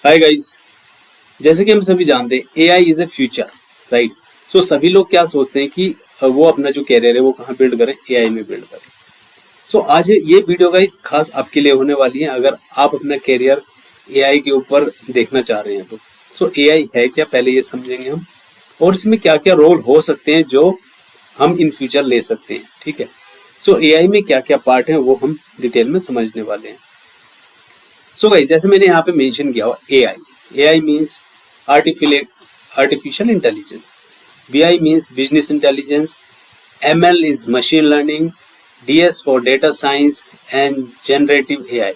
Hi guys, जैसे कि हम सभी जानते हैं AI is a future, right. So सभी लोग क्या सोचते हैं कि वो अपना जो कैरियर है वो कहाँ बिल्ड करें, एआई में बिल्ड करें। सो आज ये वीडियो गाइस खास आपके लिए होने वाली है अगर आप अपना कैरियर एआई के ऊपर देखना चाह रहे हैं तो। सो एआई है क्या, पहले ये समझेंगे हम, और इसमें क्या क्या रोल हो सकते हैं जो हम इन फ्यूचर ले सकते हैं, ठीक है। सो एआई में क्या क्या पार्ट है वो हम डिटेल में समझने वाले हैं। सो गाइस, जैसे मैंने यहाँ पे मेंशन किया हुआ AI means artificial intelligence, BI means business intelligence, ML is machine learning, DS for data science and generative AI.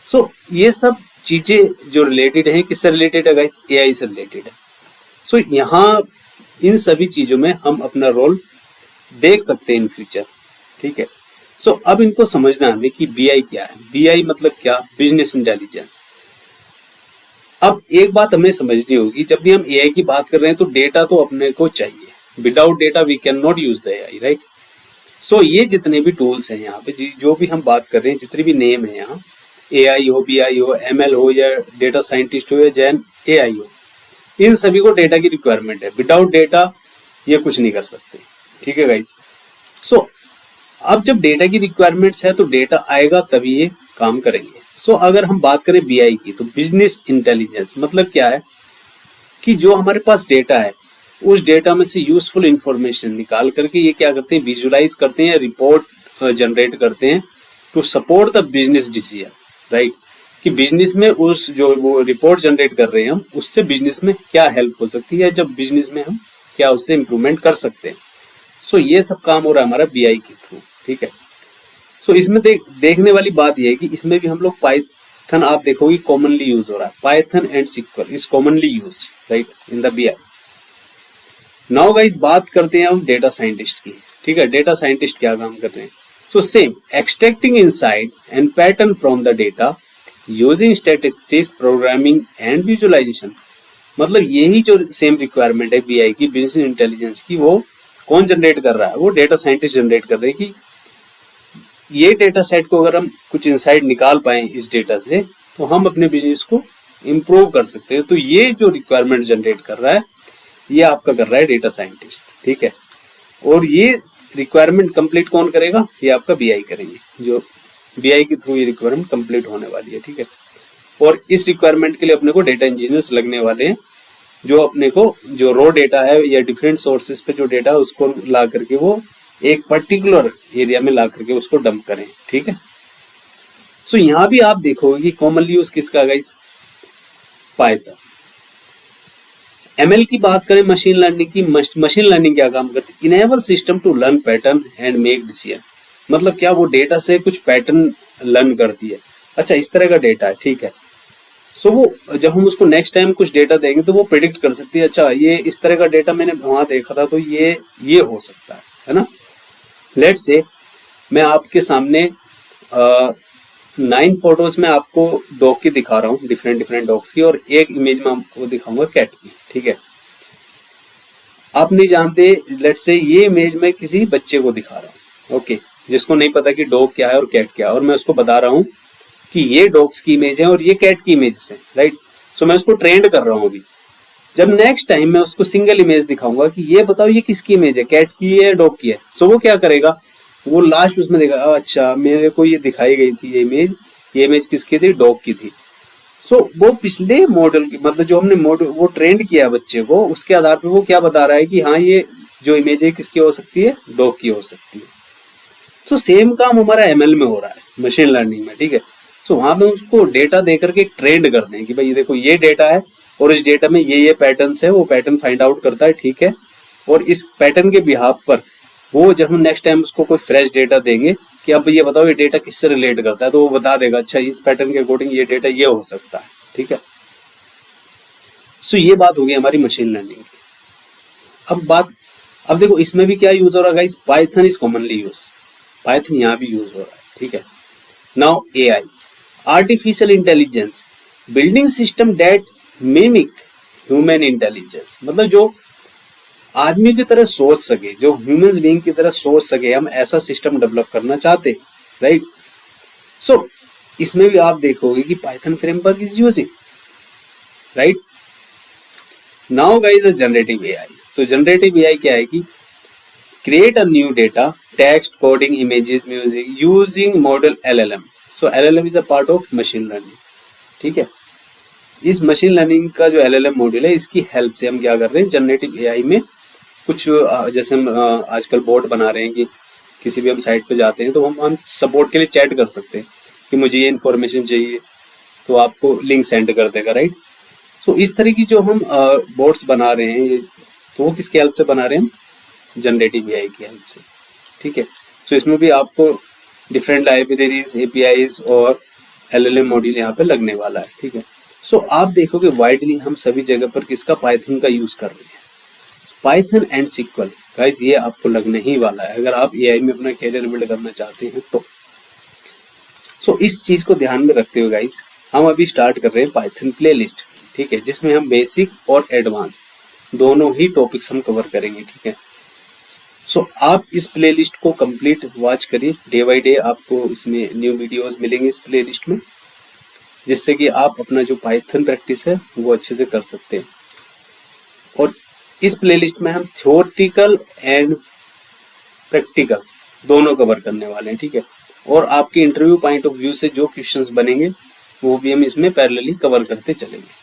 So ये सब चीजें जो रिलेटेड है, किससे रिलेटेड है गाइस, एआई से रिलेटेड है। सो यहाँ इन सभी चीजों में हम अपना रोल देख सकते हैं इन फ्यूचर, ठीक है। सो अब इनको समझना हमें कि बीआई क्या है। बीआई मतलब क्या, बिजनेस इंटेलिजेंस। अब एक बात हमें समझनी होगी, जब भी हम एआई की बात कर रहे हैं तो डेटा तो अपने को चाहिए। Without data we can not use the AI, right. So ये जितने भी टूल्स हैं यहाँ पे, जो भी हम बात कर रहे हैं, जितने भी नेम है यहाँ, एआई हो, बीआई हो, एमएल हो, या डेटा साइंटिस्ट हो, या जैन एआई हो, इन सभी को डेटा की रिक्वायरमेंट है। विदाउट डेटा ये कुछ नहीं कर सकते, ठीक है गाइस। सो अब जब डेटा की रिक्वायरमेंट्स है तो डेटा आएगा तभी ये काम करेंगे। सो अगर हम बात करें बीआई की, तो बिजनेस इंटेलिजेंस मतलब क्या है कि जो हमारे पास डेटा है उस डेटा में से यूजफुल इंफॉर्मेशन निकाल करके ये क्या करते हैं, विजुलाइज करते हैं, रिपोर्ट जनरेट करते हैं to support the business decision, right. कि बिजनेस में उस जो वो रिपोर्ट जनरेट कर रहे हैं हम, उससे बिजनेस में क्या हेल्प हो सकती है, जब बिजनेस में हम क्या उससे इम्प्रूवमेंट कर सकते हैं। सो ये सब काम हो रहा है हमारा बीआई के थ्रू, ठीक है। सो इसमें देखने वाली बात यह है कि इसमें भी हम लोग पाइथन, आप देखोगे कॉमनली यूज हो रहा है। Python and SQL is commonly use, right, in the BI. Now guys, बात करते हैं हम डेटा साइंटिस्ट की, ठीक है। डेटा साइंटिस्ट क्या काम कर रहे हैं? So same, extracting insight and pattern from the data using statistics, programming and visualization. मतलब यही जो सेम रिक्वायरमेंट है बीआई की, बिजनेस इंटेलिजेंस की, वो कौन जनरेट कर रहा है? वो डेटा साइंटिस्ट जनरेट कर रहे हैं कि ये डेटा सेट को अगर हम कुछ इनसाइट निकाल पाए इस डेटा से तो हम अपने बिजनेस को इम्प्रूव कर सकते हैं। तो ये जो रिक्वायरमेंट जनरेट कर रहा है ये आपका कर रहा है डेटा साइंटिस्ट, ठीक है। और ये रिक्वायरमेंट कंप्लीट कौन करेगा? ये आपका बीआई करेंगे, जो बीआई के थ्रू ये रिक्वायरमेंट कंप्लीट होने वाली है, ठीक है। और इस रिक्वायरमेंट के लिए अपने को डेटा इंजीनियर्स लगने वाले हैं, जो अपने को जो रॉ डेटा है या डिफरेंट सोर्सेज पे जो डेटा है उसको ला करके वो एक पर्टिकुलर एरिया में ला करके उसको डंप करें, ठीक है। सो यहाँ भी आप देखोगे कि कॉमनली यूज किसका गाइस, पाइथन। एमएल की बात करें, मशीन लर्निंग की, मशीन लर्निंग क्या काम करती है? Enable system to learn pattern and make decision. मतलब क्या, वो डेटा से कुछ पैटर्न लर्न करती है। अच्छा, इस तरह का डेटा है, ठीक है। सो वो जब हम उसको नेक्स्ट टाइम कुछ डेटा देंगे तो वो प्रिडिक्ट कर सकती है, अच्छा ये इस तरह का डेटा मैंने वहां देखा था तो ये हो सकता है ना। लेट्स से मैं आपके सामने 9 फोटोज में आपको डॉग की दिखा रहा हूँ, डिफरेंट डॉग्स की, और एक इमेज में आपको दिखाऊंगा कैट की, ठीक है। आप नहीं जानते, लेट्स से ये इमेज में किसी बच्चे को दिखा रहा हूँ, ओके, जिसको नहीं पता कि डॉग क्या है और कैट क्या है, और मैं उसको बता रहा हूँ कि ये डॉग्स की इमेज है और ये कैट की इमेज है, राइट। सो मैं उसको ट्रेंड कर रहा हूँ अभी। जब नेक्स्ट टाइम मैं उसको सिंगल इमेज दिखाऊंगा कि ये बताओ ये किसकी इमेज है, कैट की है या डॉग की है, सो वो क्या करेगा, वो लास्ट उसमें देखा, अच्छा मेरे को ये दिखाई गई थी ये इमेज किसकी थी, डॉग की थी। सो वो पिछले मॉडल की, मतलब जो हमने मॉडल वो ट्रेंड किया बच्चे को, उसके आधार पर वो क्या बता रहा है कि हाँ ये जो इमेज है किसकी हो सकती है, डॉग की हो सकती है। तो सेम काम हमारा एमएल में हो रहा है, मशीन लर्निंग में, ठीक है। सो वहां पे उसको डेटा दे करके ट्रेंड करते हैं कि भाई ये देखो ये डेटा है और इस डेटा में ये पैटर्न्स है, वो पैटर्न फाइंड आउट करता है, ठीक है। और इस पैटर्न के बिहाफ पर वो जब हम नेक्स्ट टाइम उसको कोई फ्रेश डेटा देंगे कि अब ये बताओ ये डेटा किससे रिलेट करता है, तो वो बता देगा, अच्छा इस पैटर्न के अकॉर्डिंग ये डेटा ये हो सकता है, ठीक है। सो ये बात हो गई हमारी मशीन लर्निंग की। अब देखो इसमें भी क्या यूज हो रहा है guys, Python is commonly use, Python यहाँ भी यूज हो रहा है, ठीक है। Now AI, artificial intelligence, building system that mimic human intelligence. मतलब जो आदमी की तरह सोच सके, जो ह्यूमन बीइंग की तरह सोच सके, हम ऐसा सिस्टम डेवलप करना चाहते हैं, राइट। सो इसमें भी आप देखोगे कि Python framework is using, right. Now guys generative AI. So generative AI क्या है कि create a new data, text, coding, images, music using model LLM. So LLM is a part of machine learning. ठीक है, इस machine learning का जो LLM module है इसकी हेल्प से हम क्या कर रहे हैं, जनरेटिव एआई में कुछ जैसे हम आजकल बोट बना रहे हैं कि किसी भी हम साइट पे जाते हैं तो हम सपोर्ट के लिए चैट कर सकते हैं कि मुझे ये इन्फॉर्मेशन चाहिए, तो आपको लिंक सेंड कर देगा, राइट। सो इस तरह की जो हम बोट्स बना रहे हैं तो वो किसके हेल्प से बना रहे हैं, जनरेटिव एआई की हेल्प से। ठीक है, सो इसमें भी आपको डिफरेंट लाइब्रेरीज, एपीआईज और एलएलएम मॉड्यूल यहाँ पे लगने वाला है। ठीक है, सो आप देखोगे वाइडली हम सभी जगह पर किसका, पाइथन का यूज कर रहे हैं, पाइथन एंड सिक्वल। गाइस ये आपको लगने ही वाला है अगर आप एआई में अपना कैरियर बिल्ड करना चाहते हैं तो। सो इस चीज को ध्यान में रखते हुए गाइस हम अभी स्टार्ट कर रहे हैं पाइथन प्लेलिस्ट। ठीक है, जिसमें हम बेसिक और एडवांस दोनों ही टॉपिक्स हम कवर करेंगे। ठीक है, सो आप इस प्लेलिस्ट को कंप्लीट वॉच करिए, डे बाय डे आपको इसमें न्यू वीडियोस मिलेंगे इस प्लेलिस्ट में, जिससे कि आप अपना जो पाइथन प्रैक्टिस है वो अच्छे से कर सकते हैं। और इस प्लेलिस्ट में हम थ्योरेटिकल एंड प्रैक्टिकल दोनों कवर करने वाले हैं। ठीक है, और आपके इंटरव्यू पॉइंट ऑफ व्यू से जो क्वेश्चंस बनेंगे वो भी हम इसमें पैरेलली कवर करते चलेंगे।